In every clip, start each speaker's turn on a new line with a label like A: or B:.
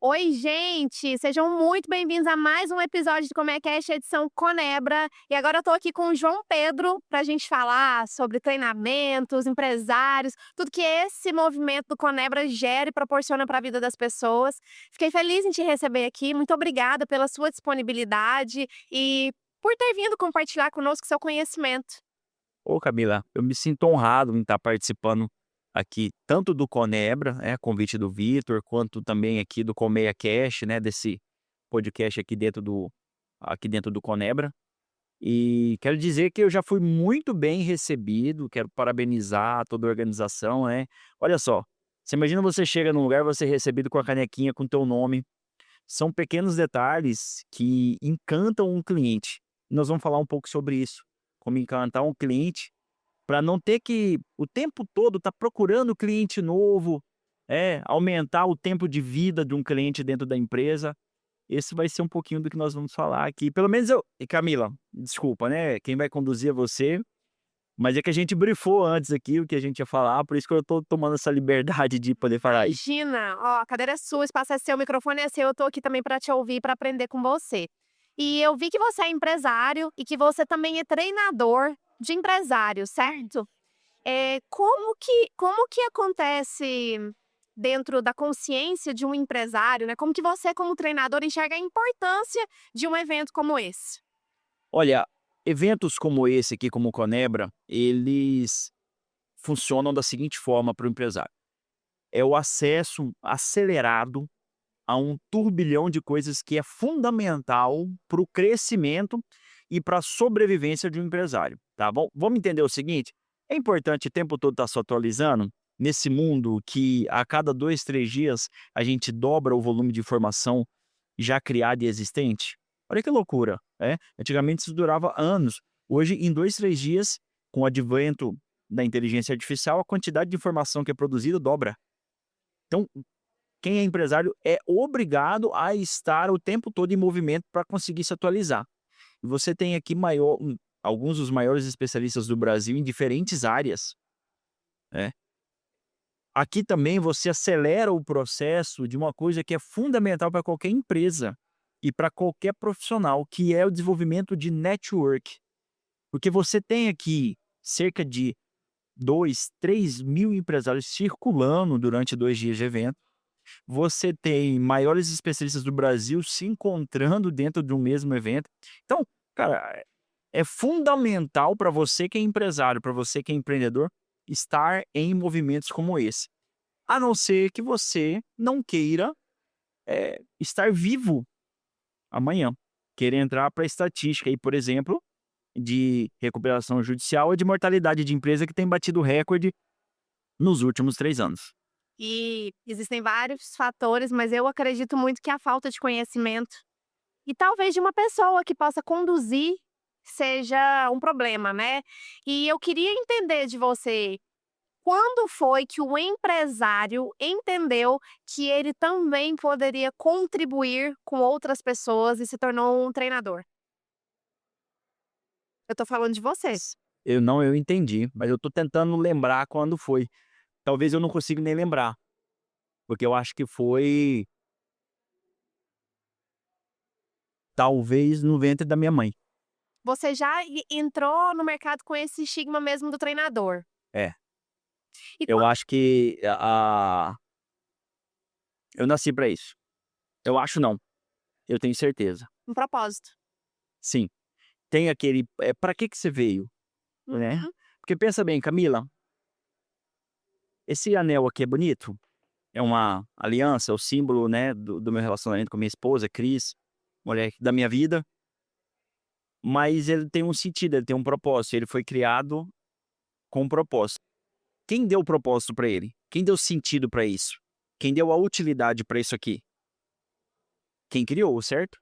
A: Oi, gente! Sejam muito bem-vindos a mais um episódio do Comecast, edição Conebra. E agora eu tô aqui com o João Pedro pra gente falar sobre treinamentos, empresários, tudo que esse movimento do Conebra gera e proporciona para a vida das pessoas. Fiquei feliz em te receber aqui. Muito obrigada pela sua disponibilidade e por ter vindo compartilhar conosco seu conhecimento.
B: Ô Camila, eu me sinto honrado em estar participando aqui tanto do Conebra, convite do Vitor, quanto também aqui do Colmeia Cash, né, desse podcast aqui dentro do Conebra. E quero dizer que eu já fui muito bem recebido, quero parabenizar toda a organização, né. Olha só, você imagina você chega num lugar, você é recebido com a canequinha com teu nome, são pequenos detalhes que encantam um cliente. Nós vamos falar um pouco sobre isso, como encantar um cliente para não ter que o tempo todo estar procurando cliente novo, aumentar o tempo de vida de um cliente dentro da empresa. Esse vai ser um pouquinho do que nós vamos falar aqui. Pelo menos eu e Camila, desculpa, né, quem vai conduzir é você, mas é que a gente brifou antes aqui o que a gente ia falar, por isso que eu tô tomando essa liberdade de poder falar isso.
A: Imagina! Ó, a cadeira é sua, o espaço é seu, o microfone é seu, eu tô aqui também para te ouvir, para aprender com você. E eu vi que você é empresário e que você também é treinador de empresários, certo? Como que acontece dentro da consciência de um empresário, né, como que você como treinador enxerga a importância de um evento como esse?
B: Olha, eventos como esse aqui, como o Conebra, eles funcionam da seguinte forma para o empresário: é o acesso acelerado a um turbilhão de coisas que é fundamental para o crescimento e para a sobrevivência de um empresário, tá bom? Vamos entender o seguinte: é importante o tempo todo estar se atualizando nesse mundo que a cada 2, 3 dias a gente dobra o volume de informação já criada e existente. Olha que loucura, né? Antigamente isso durava anos. Hoje, em 2, 3 dias, com o advento da inteligência artificial, a quantidade de informação que é produzida dobra. Então, quem é empresário é obrigado a estar o tempo todo em movimento para conseguir se atualizar. E você tem aqui alguns dos maiores especialistas do Brasil em diferentes áreas, né. Aqui também você acelera o processo de uma coisa que é fundamental para qualquer empresa e para qualquer profissional, que é o desenvolvimento de network. Porque você tem aqui cerca de 2, 3 mil empresários circulando durante 2 dias de evento. Você tem maiores especialistas do Brasil se encontrando dentro de um mesmo evento. Então, cara, é fundamental para você que é empresário, para você que é empreendedor, estar em movimentos como esse. A não ser que você não queira, estar vivo amanhã. Querer entrar para a estatística aí, por exemplo, de recuperação judicial ou de mortalidade de empresa que tem batido recorde nos últimos 3 anos.
A: E existem vários fatores, mas eu acredito muito que a falta de conhecimento e talvez de uma pessoa que possa conduzir seja um problema, né. E eu queria entender de você, quando foi que o empresário entendeu que ele também poderia contribuir com outras pessoas e se tornou um treinador? Eu tô falando de você.
B: Eu entendi, mas eu tô tentando lembrar quando foi. Talvez eu não consiga nem lembrar, porque eu acho que foi, talvez, no ventre da minha mãe.
A: Você já entrou no mercado com esse estigma mesmo do treinador.
B: É,
A: E
B: eu acho que eu nasci pra isso. Eu acho não, eu tenho certeza.
A: um propósito.
B: Sim, tem aquele, "Pra que que você veio?", né.
A: Uhum.
B: Porque pensa bem, Camila, esse anel aqui é bonito, é uma aliança, é o símbolo, né, do meu relacionamento com a minha esposa, Cris, mulher da minha vida, mas ele tem um sentido, ele tem um propósito, ele foi criado com um propósito. Quem deu o propósito pra ele? Quem deu sentido pra isso? Quem deu a utilidade pra isso aqui? Quem criou, certo?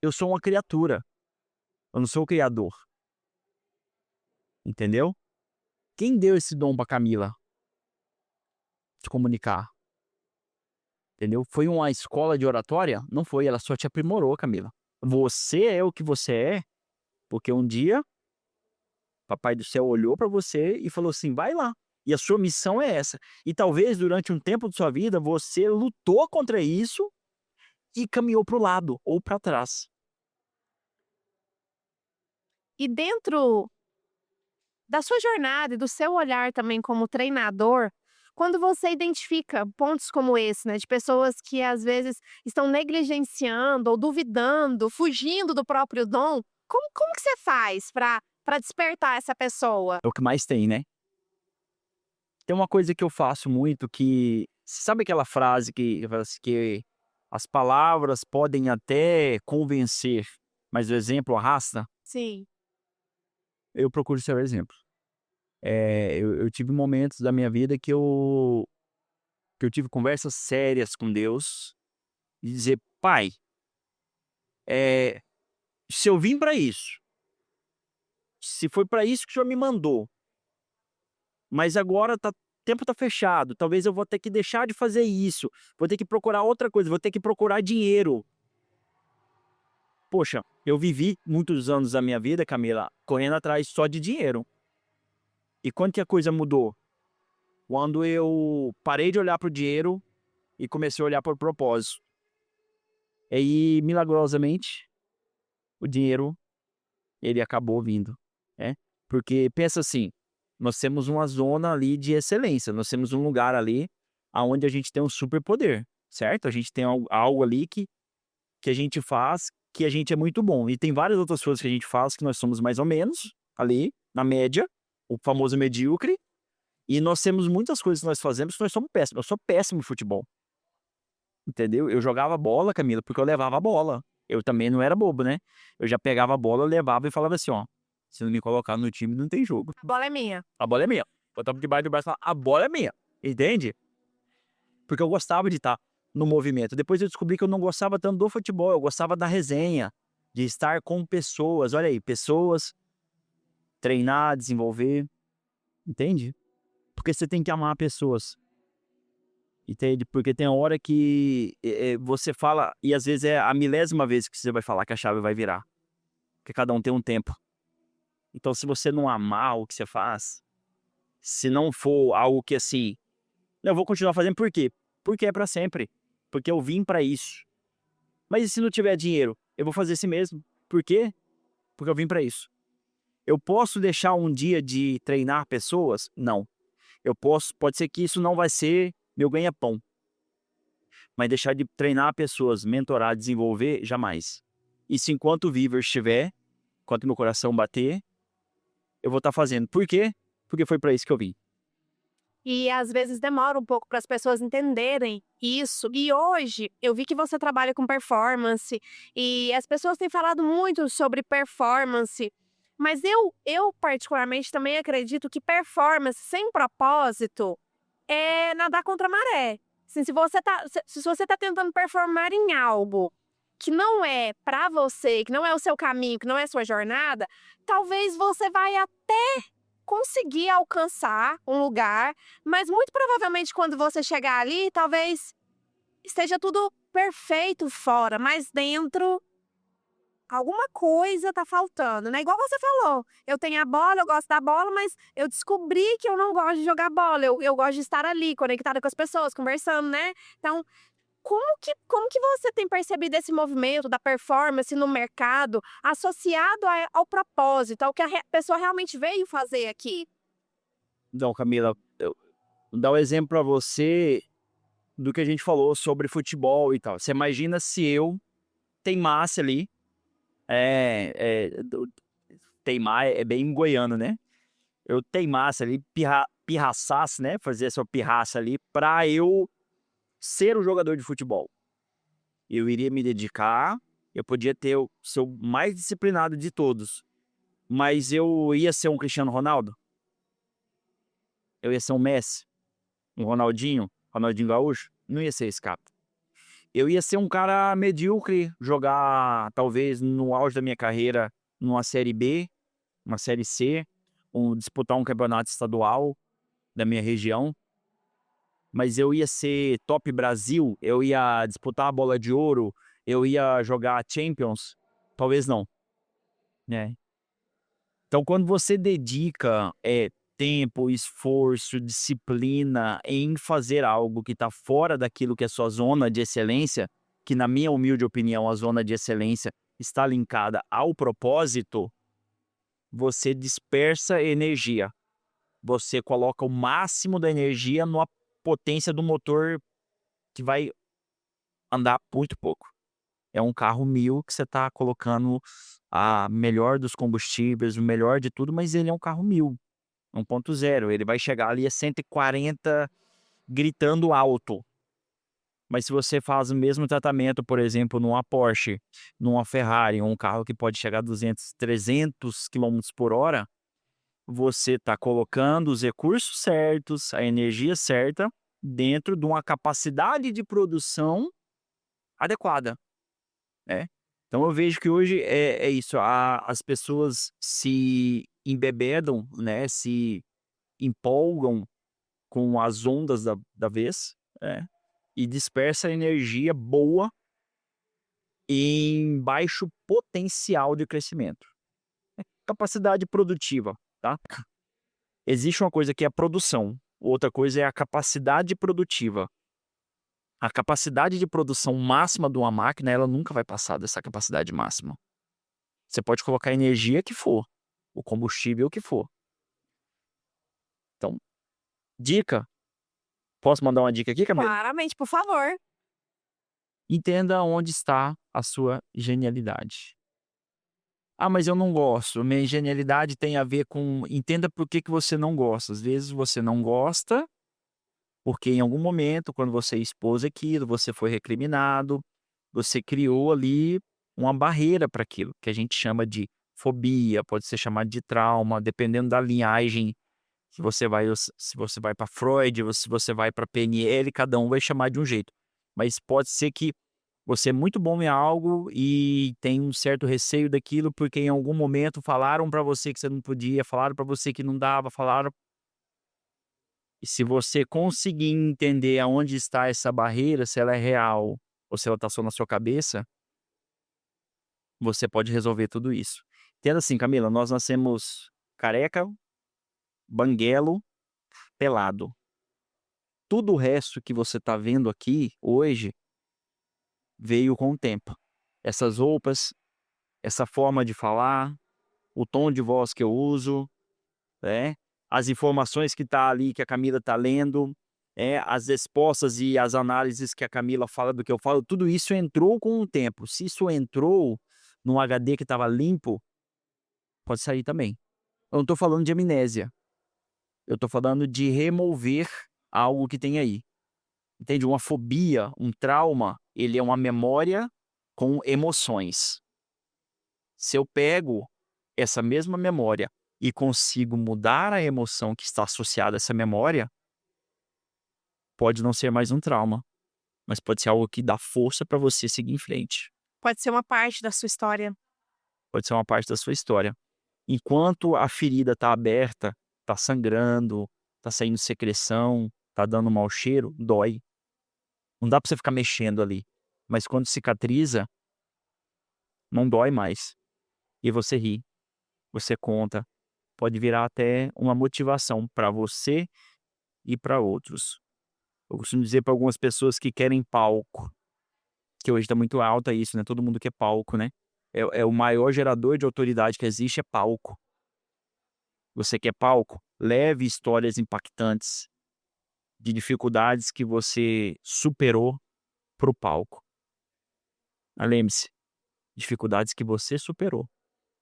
B: Eu sou uma criatura, eu não sou o criador, entendeu? Quem deu esse dom pra Camila de comunicar, entendeu? Foi uma escola de oratória? Não foi, ela só te aprimorou, Camila. Você é o que você é, porque um dia papai do céu olhou pra você e falou assim: "Vai lá". E a sua missão é essa. E talvez durante um tempo de sua vida você lutou contra isso, e caminhou para o lado ou para trás.
A: E dentro da sua jornada e do seu olhar também como treinador, quando você identifica pontos como esse, né, de pessoas que às vezes estão negligenciando ou duvidando, fugindo do próprio dom, como que você faz para despertar essa pessoa?
B: É o que mais tem, né. Tem uma coisa que eu faço muito que sabe aquela frase que fala assim que as palavras podem até convencer, mas o exemplo arrasta?
A: Sim.
B: Eu procuro ser o exemplo. Eu tive momentos da minha vida que eu tive conversas sérias com Deus e dizer: "Pai, eh, se eu vim para isso, se foi para isso que o senhor me mandou, mas agora o tempo tá fechado, talvez eu vou ter que deixar de fazer isso, vou ter que procurar outra coisa, vou ter que procurar dinheiro". Poxa, eu vivi muitos anos da minha vida, Camila, correndo atrás só de dinheiro. E quando que a coisa mudou? Quando eu parei de olhar para o dinheiro e comecei a olhar para o propósito. E aí, milagrosamente, o dinheiro, ele acabou vindo, né. Porque pensa assim, nós temos uma zona ali de excelência, nós temos um lugar ali aonde a gente tem um superpoder, certo? A gente tem algo ali que a gente faz, que a gente é muito bom. E tem várias outras coisas que a gente faz que nós somos mais ou menos, ali, na média, o famoso medíocre, e nós temos muitas coisas que nós fazemos que nós somos péssimos. Eu sou péssimo em futebol, entendeu? Eu jogava bola, Camila, porque eu levava a bola. Eu também não era bobo, né? Eu já pegava a bola, eu levava e falava assim, ó, se não me colocar no time, não tem jogo.
A: A bola é minha.
B: A bola é minha. Botava debaixo do braço e falava, a bola é minha. Entende? Porque eu gostava de estar no movimento. Depois eu descobri que eu não gostava tanto do futebol, eu gostava da resenha, de estar com pessoas. Olha aí, pessoas, treinar, desenvolver, entende? Porque você tem que amar pessoas, entende? Porque tem hora que você fala, e às vezes é a milésima vez que você vai falar que a chave vai virar. Porque cada um tem um tempo. Então, se você não amar o que você faz, se não for algo que assim, eu vou continuar fazendo por quê? Porque é pra sempre. Porque eu vim pra isso. Mas e se não tiver dinheiro? Eu vou fazer assim mesmo. Por quê? Porque eu vim pra isso. Eu posso deixar um dia de treinar pessoas? Não. Pode ser que isso não vai ser meu ganha-pão. Mas deixar de treinar pessoas, mentorar, desenvolver, jamais. E se enquanto vivo eu estiver, enquanto meu coração bater, eu vou estar fazendo. Por quê? Porque foi pra isso que eu vim.
A: E às vezes demora um pouco para as pessoas entenderem isso. E hoje eu vi que você trabalha com performance e as pessoas têm falado muito sobre performance, mas eu particularmente também acredito que performance sem propósito é nadar contra a maré. Assim, se você tá tentando performar em algo que não é para você, que não é o seu caminho, que não é a sua jornada, talvez você vai conseguir alcançar um lugar, mas muito provavelmente quando você chegar ali, talvez esteja tudo perfeito fora, mas dentro alguma coisa tá faltando, né? Igual você falou, eu tenho a bola, eu gosto da bola, mas eu descobri que eu não gosto de jogar bola, eu gosto de estar ali, conectada com as pessoas, conversando, né? Então, como que você tem percebido esse movimento da performance no mercado associado ao propósito, ao que a pessoa realmente veio fazer aqui?
B: Então, Camila, eu vou dar um exemplo pra você do que a gente falou sobre futebol e tal. Você imagina se eu teimasse ali, teimar é bem goiano, né? Eu teimasse ali, pirraçasse, né? Fazer essa pirraça ali pra eu ser um jogador de futebol. Eu iria me dedicar, eu podia ser o mais disciplinado de todos, mas eu ia ser um Cristiano Ronaldo? Eu ia ser um Messi? Um Ronaldinho Gaúcho? Não ia ser esse cara. Eu ia ser um cara medíocre, jogar talvez no auge da minha carreira numa série B, uma série C, disputar um campeonato estadual da minha região, mas eu ia ser top Brasil, eu ia disputar a bola de ouro, eu ia jogar Champions? Talvez não, né. Então quando você dedica, tempo, esforço, disciplina em fazer algo que está fora daquilo que é sua zona de excelência, que na minha humilde opinião a zona de excelência está linkada ao propósito, você dispersa energia. Você coloca o máximo da energia na potência do motor que vai andar muito pouco. É um carro 1000 que você está colocando a melhor dos combustíveis, o melhor de tudo, mas ele é um carro 1000, 1.0. Ele vai chegar ali a 140 gritando alto. Mas se você faz o mesmo tratamento, por exemplo, numa Porsche, numa Ferrari, um carro que pode chegar a 200, 300 quilômetros por hora, você está colocando os recursos certos, a energia certa, dentro de uma capacidade de produção adequada, né? Então eu vejo que hoje é isso, as pessoas se embebedam, né, se empolgam com as ondas da vez, né, e dispersa energia boa em baixo potencial de crescimento. Capacidade produtiva, tá? Existe uma coisa que é a produção, outra coisa é a capacidade produtiva. A capacidade de produção máxima de uma máquina, ela nunca vai passar dessa capacidade máxima. Você pode colocar a energia que for, o combustível que for. Então, dica. Posso mandar uma dica aqui, Camila?
A: Claramente, por favor.
B: Entenda onde está a sua genialidade. Ah, mas eu não gosto. Minha genialidade tem a ver com. Entenda por que você não gosta. Às vezes você não gosta porque em algum momento, quando você expôs aquilo, você foi recriminado, você criou ali uma barreira para aquilo, que a gente chama de fobia, pode ser chamado de trauma, dependendo da linhagem. Se você vai para Freud, ou se você vai para PNL, cada um vai chamar de um jeito. Mas pode ser que você é muito bom em algo e tem um certo receio daquilo, porque em algum momento falaram para você que você não podia, falaram para você que não dava, falaram. E se você conseguir entender aonde está essa barreira, se ela é real ou se ela está só na sua cabeça, você pode resolver tudo isso. Entenda assim, Camila, nós nascemos careca, banguelo, pelado. Tudo o resto que você está vendo aqui hoje veio com o tempo. Essas roupas, essa forma de falar, o tom de voz que eu uso, né? As informações que tá ali, que a Camila tá lendo, as respostas e as análises que a Camila fala do que eu falo, tudo isso entrou com o tempo. Se isso entrou num HD que estava limpo, pode sair também. Eu não tô falando de amnésia. Eu tô falando de remover algo que tem aí. Entende? Uma fobia, um trauma, ele é uma memória com emoções. Se eu pego essa mesma memória e consigo mudar a emoção que está associada a essa memória, pode não ser mais um trauma, mas pode ser algo que dá força para você seguir em frente.
A: Pode ser uma parte da sua história.
B: Pode ser uma parte da sua história. Enquanto a ferida está aberta, está sangrando, está saindo secreção, está dando mau cheiro, dói. Não dá para você ficar mexendo ali. Mas quando cicatriza, não dói mais. E você ri, você conta. Pode virar até uma motivação para você e para outros. Eu costumo dizer para algumas pessoas que querem palco, que hoje está muito alta isso, né? Todo mundo quer palco, né? É o maior gerador de autoridade que existe, é palco. Você quer palco? Leve histórias impactantes de dificuldades que você superou para o palco. Lembre-se, dificuldades que você superou.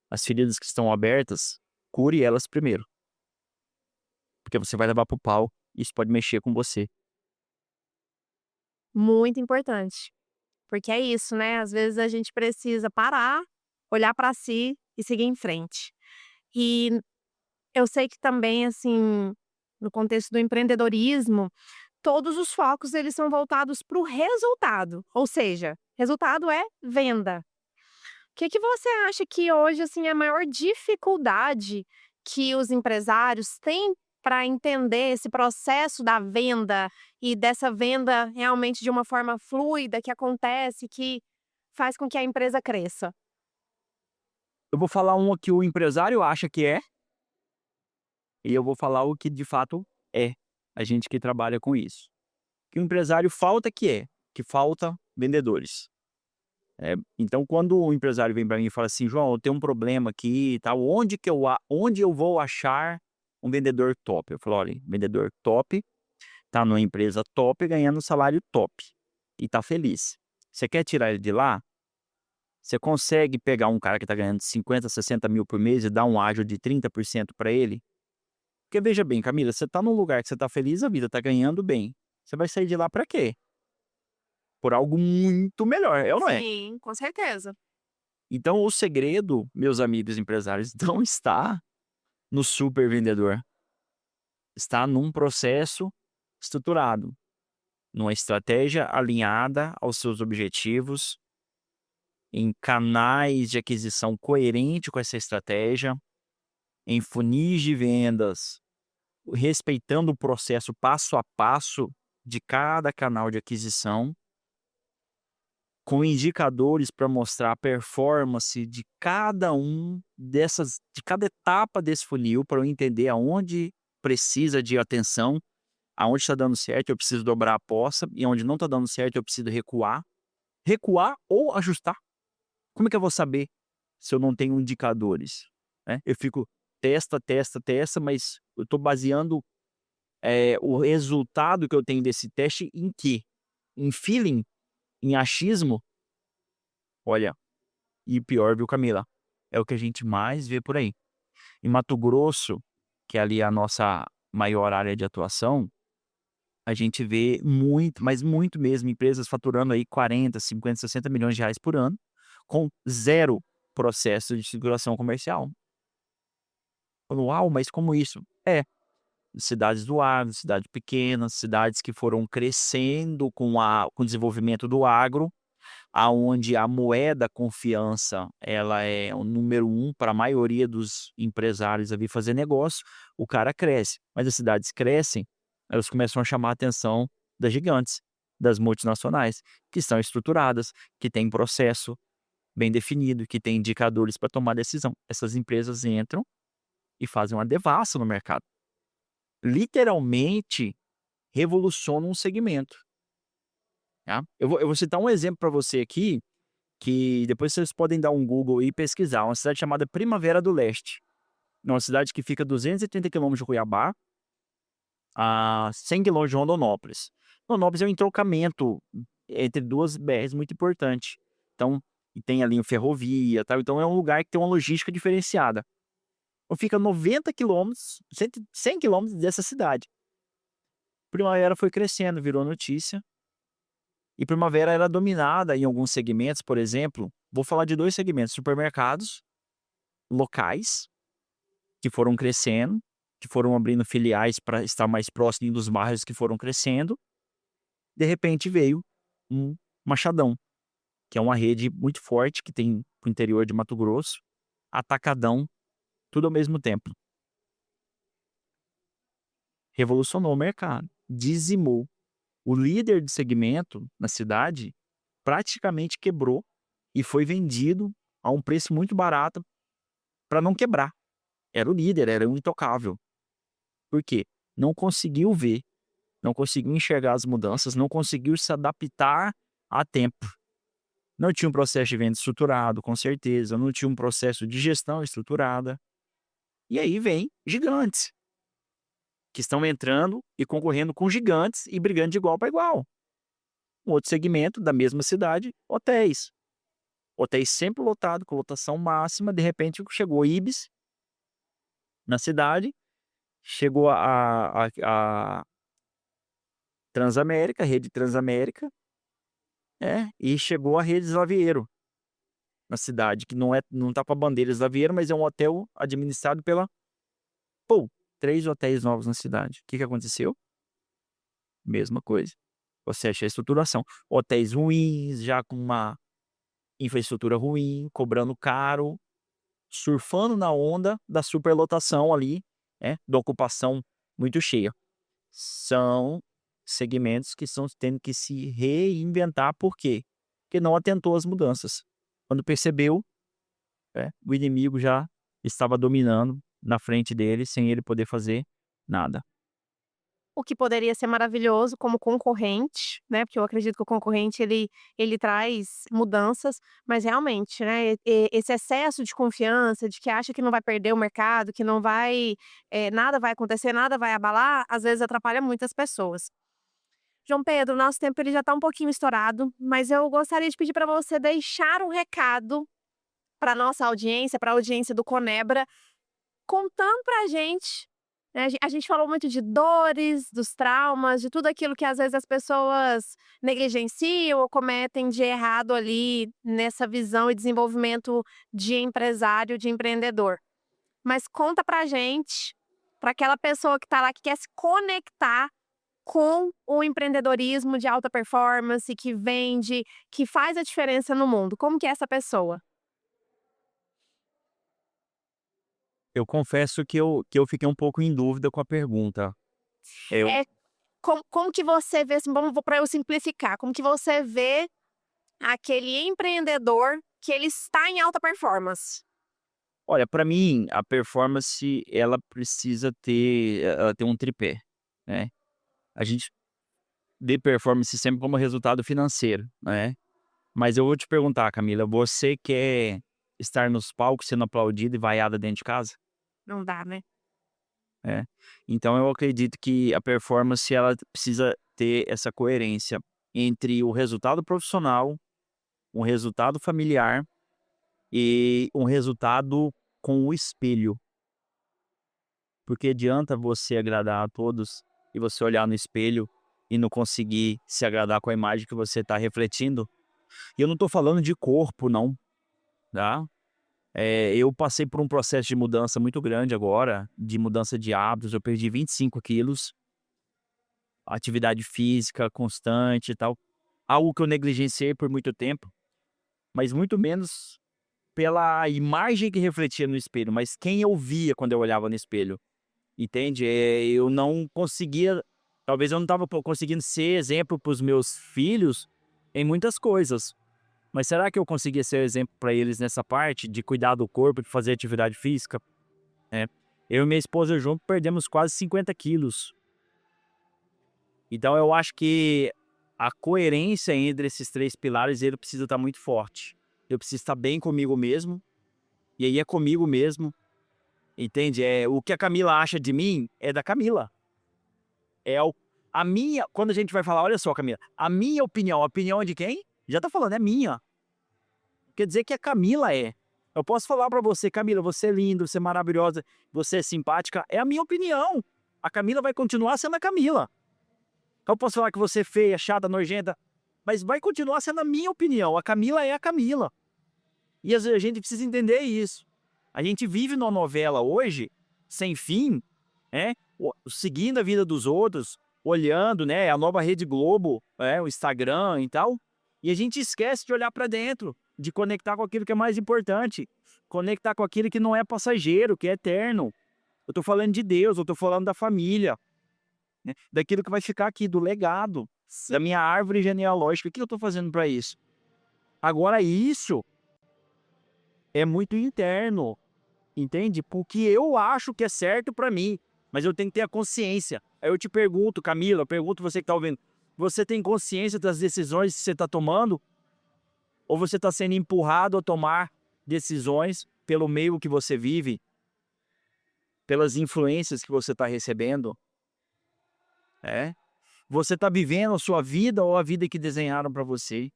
B: As feridas que estão abertas, cure elas primeiro. Porque você vai levar para o palco e isso pode mexer com você.
A: Muito importante. Porque é isso, né, às vezes a gente precisa parar, olhar para si e seguir em frente. E eu sei que também, assim, no contexto do empreendedorismo, todos os focos eles são voltados para o resultado, ou seja, resultado é venda. O que que você acha que hoje, assim, é a maior dificuldade que os empresários têm para entender esse processo da venda e dessa venda realmente de uma forma fluida que acontece, que faz com que a empresa cresça?
B: Eu vou falar uma que o empresário acha que é, e eu vou falar o que de fato é, a gente que trabalha com isso. Que o empresário falta que é. que falta vendedores. Então, quando o empresário vem para mim e fala assim: "João, eu tenho um problema aqui e tal, onde eu vou achar um vendedor top?" Eu falo: "Olha, vendedor top tá numa empresa top, ganhando um salário top e tá feliz. Você quer tirar ele de lá? Você consegue pegar um cara que tá ganhando 50, 60 mil por mês e dar um ágio de 30% para ele?" Porque veja bem, Camila, você tá num lugar que você tá feliz, a vida tá ganhando bem. Você vai sair de lá para quê? Por algo muito melhor, é ou não é?
A: Sim, com certeza.
B: Então o segredo, meus amigos empresários, não está no super vendedor, está num processo estruturado, numa estratégia alinhada aos seus objetivos, em canais de aquisição coerente com essa estratégia, em funis de vendas, respeitando o processo passo a passo de cada canal de aquisição, com indicadores para mostrar a performance de cada etapa desse funil, para eu entender aonde precisa de atenção, aonde está dando certo eu preciso dobrar a aposta, e onde não está dando certo eu preciso recuar. Recuar ou ajustar. Como é que eu vou saber se eu não tenho indicadores, né? Eu fico testa, testa, testa, mas eu estou baseando, o resultado que eu tenho desse teste em quê? Em feeling? Em achismo? Olha, e pior, viu, Camila, é o que a gente mais vê por aí. Em Mato Grosso, que é ali a nossa maior área de atuação, a gente vê muito, mas muito mesmo, empresas faturando aí 40, 50, 60 milhões de reais por ano, com zero processo de estruturação comercial. Uau, mas como isso? Cidades do agro, cidades pequenas, cidades que foram crescendo com o desenvolvimento do agro, aonde a moeda confiança, ela é o número um para a maioria dos empresários a vir fazer negócio, o cara cresce. Mas as cidades crescem, elas começam a chamar a atenção das gigantes, das multinacionais, que estão estruturadas, que têm processo bem definido, que têm indicadores para tomar decisão. Essas empresas entram e fazem uma devassa no mercado. Literalmente revolucionam um segmento, tá. Eu vou citar um exemplo para você aqui, que depois vocês podem dar um Google e pesquisar, uma cidade chamada Primavera do Leste, é uma cidade que fica a 230 quilômetros de Cuiabá, a 100 quilômetros de Rondonópolis. Rondonópolis é um entroncamento entre 2 BRs muito importante, então e tem ali uma ferrovia, tal, então é um lugar que tem uma logística diferenciada. Então fica 90 quilômetros, 100 quilômetros dessa cidade. Primavera foi crescendo, virou notícia, e Primavera era dominada em alguns segmentos, por exemplo, vou falar de 2 segmentos: supermercados locais, que foram crescendo, que foram abrindo filiais para estar mais próximo dos bairros que foram crescendo. De repente veio um Machadão, que é uma rede muito forte que tem para o interior de Mato Grosso, atacadão, tudo ao mesmo tempo. Revolucionou o mercado, dizimou. O líder de segmento na cidade praticamente quebrou e foi vendido a um preço muito barato para não quebrar. Era o líder, era o intocável. Por quê? Não conseguiu ver, não conseguiu enxergar as mudanças, não conseguiu se adaptar a tempo. Não tinha um processo de venda estruturado, com certeza, não tinha um processo de gestão estruturada. E aí vem gigantes, que estão entrando e concorrendo com gigantes e brigando de igual para igual. Um outro segmento da mesma cidade, hotéis. Hotéis sempre lotado, com lotação máxima, de repente chegou Ibis na cidade, chegou a Transamérica, a rede Transamérica, e chegou a rede Slaviero na cidade, que não tá com a bandeira Slaviero, mas é um hotel administrado pela pô, 3 hotéis novos na cidade. O que que aconteceu? Mesma coisa. Você acha a estruturação. Hotéis ruins, já com uma infraestrutura ruim, cobrando caro, surfando na onda da superlotação ali, da ocupação muito cheia. São segmentos que estão tendo que se reinventar, por quê? Porque não atentou às mudanças. Quando percebeu, o inimigo já estava dominando na frente dele, sem ele poder fazer nada.
A: o que poderia ser maravilhoso como concorrente, né, porque eu acredito que o concorrente ele traz mudanças, mas realmente, né, esse excesso de confiança, de que acha que não vai perder o mercado, que não vai, nada vai acontecer, nada vai abalar, às vezes atrapalha muitas pessoas. João Pedro, nosso tempo ele já está um pouquinho estourado, mas eu gostaria de pedir para você deixar um recado para nossa audiência, para a audiência do Conebra, contando para a gente, né, a gente falou muito de dores, dos traumas, de tudo aquilo que às vezes as pessoas negligenciam ou cometem de errado ali nessa visão e desenvolvimento de empresário, de empreendedor. Mas conta pra gente, para aquela pessoa que está lá, que quer se conectar com o empreendedorismo de alta performance, que vende, que faz a diferença no mundo. Como que é essa pessoa?
B: Eu confesso que eu fiquei um pouco em dúvida com a pergunta. Eu
A: É, como que você vê, assim, vamos para eu simplificar, como que você vê aquele empreendedor que ele está em alta performance?
B: olha, para mim, a performance, ela precisa ter ela tem um tripé, né. A gente vê performance sempre como resultado financeiro, né. Mas eu vou te perguntar, Camila, você quer estar nos palcos sendo aplaudida e vaiada dentro de casa?
A: Não dá, né?
B: É. Então eu acredito que a performance, ela precisa ter essa coerência entre o resultado profissional, um resultado familiar e um resultado com o espelho. Porque adianta você agradar a todos e você olhar no espelho e não conseguir se agradar com a imagem que você está refletindo. E eu não estou falando de corpo não, tá. Eu passei por um processo de mudança muito grande agora, de mudança de hábitos, eu perdi 25 quilos, atividade física constante e tal, algo que eu negligenciei por muito tempo, mas muito menos pela imagem que refletia no espelho, mas quem eu via quando eu olhava no espelho. Entende? Eu não conseguia, talvez eu não estava conseguindo ser exemplo para os meus filhos em muitas coisas, mas será que eu conseguia ser exemplo para eles nessa parte de cuidar do corpo, de fazer atividade física, né? Eu e minha esposa junto perdemos quase 50 quilos. Então eu acho que a coerência entre esses 3 pilares, ele precisa estar muito forte. Eu preciso estar bem comigo mesmo, e aí é comigo mesmo, entende? O que a Camila acha de mim, é da Camila. É o a minha quando a gente vai falar, olha só, Camila, a opinião é de quem? Já tá falando, é minha. Quer dizer que a Camila é. Eu posso falar pra você: "Camila, você é linda, você é maravilhosa, você é simpática", é a minha opinião. A Camila vai continuar sendo a Camila. Eu posso falar que você é feia, chata, nojenta, mas vai continuar sendo a minha opinião, a Camila é a Camila. E às vezes a gente precisa entender isso. A gente vive numa novela hoje, sem fim, né, seguindo a vida dos outros, olhando, né, a nova Rede Globo, o Instagram e tal, e a gente esquece de olhar para dentro, de conectar com aquilo que é mais importante, conectar com aquilo que não é passageiro, que é eterno. Eu tô falando de Deus, eu tô falando da família, né, daquilo que vai ficar aqui, do legado, da minha árvore genealógica. O que eu tô fazendo para isso? Agora isso é muito interno. Entende? Porque eu acho que é certo pra mim, mas eu tenho que ter a consciência. Aí eu te pergunto, Camila, eu pergunto você que tá ouvindo, você tem consciência das decisões que você tá tomando? Ou você tá sendo empurrado a tomar decisões pelo meio que você vive, pelas influências que você tá recebendo? É? Você tá vivendo a sua vida ou a vida que desenharam pra você?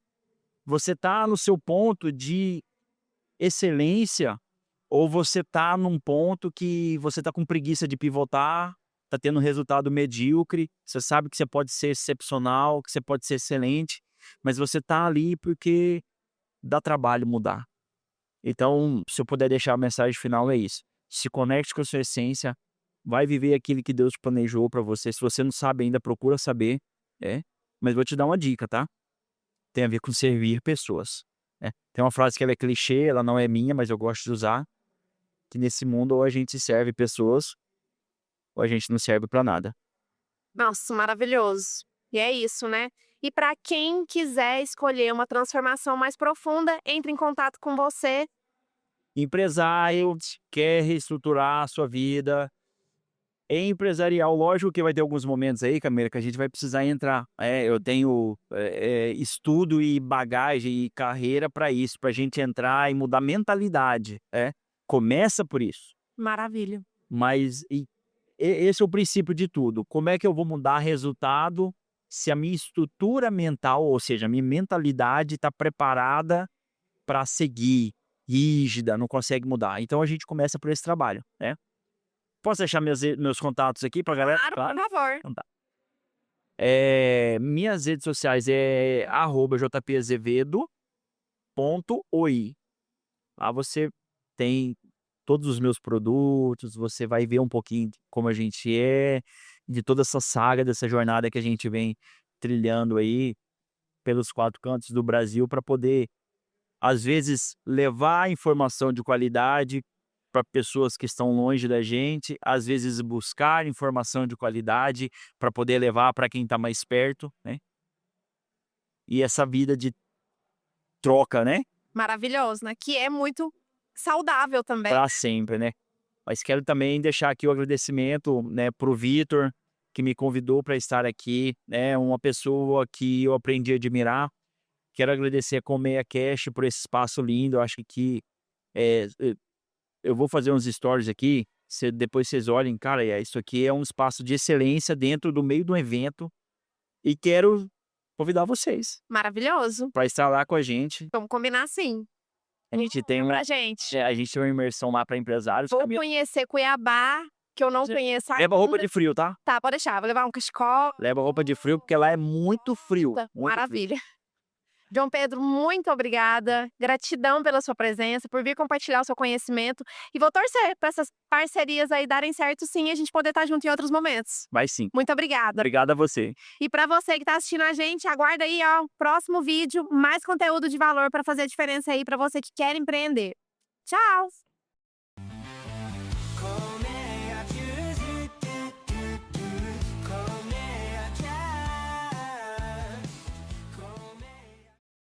B: Você tá no seu ponto de excelência, ou você tá num ponto que você tá com preguiça de pivotar, tá tendo um resultado medíocre, você sabe que você pode ser excepcional, que você pode ser excelente, mas você tá ali porque dá trabalho mudar. Então, se eu puder deixar a mensagem final é isso: se conecte com a sua essência, vai viver aquilo que Deus planejou pra você. Se você não sabe ainda, procura saber, mas vou te dar uma dica, tá? Tem a ver com servir pessoas, né. Tem uma frase que ela é clichê, ela não é minha, mas eu gosto de usar, que nesse mundo ou a gente serve pessoas, ou a gente não serve pra nada.
A: Nossa, maravilhoso. E é isso, né. E para quem quiser escolher uma transformação mais profunda, entre em contato com você.
B: Empresário, quer reestruturar a sua vida, Empresarial, lógico que vai ter alguns momentos aí, Camila, que a gente vai precisar entrar. Eu tenho estudo e bagagem e carreira para isso, para a gente entrar e mudar mentalidade. Começa por isso.
A: Maravilha.
B: Mas esse é o princípio de tudo. Como é que eu vou mudar resultado se a minha estrutura mental, ou seja, a minha mentalidade está preparada para seguir, rígida, não consegue mudar? Então a gente começa por esse trabalho, né? Posso deixar meus contatos aqui pra galera?
A: Claro, por favor.
B: Então tá. Minhas redes sociais é @jpazevedo.oi. Lá você tem todos os meus produtos, você vai ver um pouquinho de como a gente é, de toda essa saga, dessa jornada que a gente vem trilhando aí pelos 4 cantos do Brasil para poder, às vezes, levar informação de qualidade para pessoas que estão longe da gente, às vezes buscar informação de qualidade para poder levar para quem está mais perto, né. E essa vida de troca, né,
A: Maravilhoso, né? Que é muito saudável também.
B: para sempre, né. Mas quero também deixar aqui o agradecimento, né, para o Vitor, que me convidou para estar aqui, né, uma pessoa que eu aprendi a admirar. Quero agradecer a Colmeia Cash por esse espaço lindo, eu acho que, eh, eu vou fazer uns stories aqui, depois vocês olhem, cara, isso aqui é um espaço de excelência dentro do meio do evento, e quero convidar vocês
A: Maravilhoso.
B: para estar lá com a gente.
A: Vamos combinar sim.
B: A gente tem uma
A: Pra gente.
B: a gente tem uma imersão lá para empresários.
A: Vou
B: Camila,
A: conhecer Cuiabá, que eu não conheço
B: leva roupa
A: ainda.
B: de frio, tá?
A: Tá, pode deixar. Vou levar um cachecol.
B: Leva roupa de frio, porque lá é muito frio, muito frio.
A: Maravilha. João Pedro, muito obrigada. Gratidão pela sua presença, por vir compartilhar o seu conhecimento. E vou torcer para essas parcerias aí darem certo sim e a gente poder estar junto em outros momentos.
B: Vai sim.
A: Muito obrigada.
B: Obrigado a você.
A: E para você que está assistindo a gente, aguarda aí, ó, próximo vídeo, mais conteúdo de valor para fazer a diferença aí para você que quer empreender. Tchau!